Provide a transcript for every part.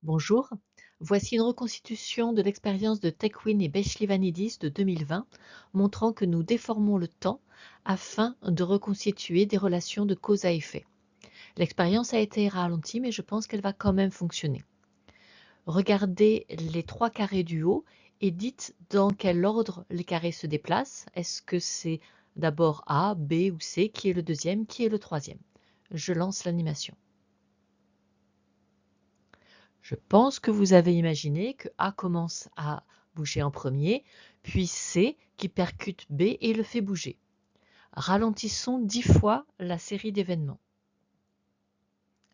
Bonjour, voici une reconstitution de l'expérience de Tekwin et Bechlivanidis de 2020, montrant que nous déformons le temps afin de reconstituer des relations de cause à effet. L'expérience a été ralentie, mais je pense qu'elle va quand même fonctionner. Regardez les trois carrés du haut et dites dans quel ordre les carrés se déplacent. Est-ce que c'est d'abord A, B ou C? Qui est le deuxième? Qui est le troisième? Je lance l'animation. Je pense que vous avez imaginé que A commence à bouger en premier, puis C qui percute B et le fait bouger. Ralentissons 10 fois la série d'événements.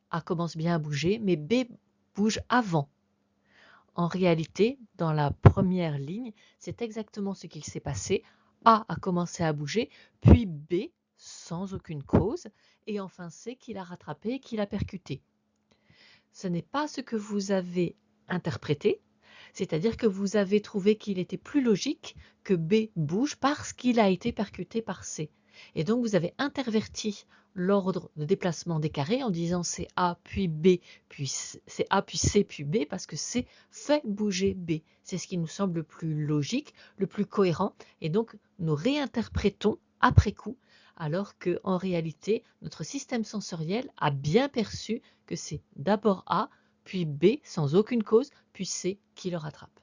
A commence bien à bouger, mais B bouge avant. En réalité, dans la première ligne, c'est exactement ce qu'il s'est passé. A commencé à bouger, puis B, sans aucune cause, et enfin C qui l'a rattrapé et qui l'a percuté. Ce n'est pas ce que vous avez interprété, c'est-à-dire que vous avez trouvé qu'il était plus logique que B bouge parce qu'il a été percuté par C. Et donc vous avez interverti l'ordre de déplacement des carrés en disant c'est A puis B, puis c'est A puis C puis B parce que C fait bouger B. C'est ce qui nous semble le plus logique, le plus cohérent, et donc nous réinterprétons après coup, alors qu'en réalité, notre système sensoriel a bien perçu que c'est d'abord A, puis B sans aucune cause, puis C qui le rattrape.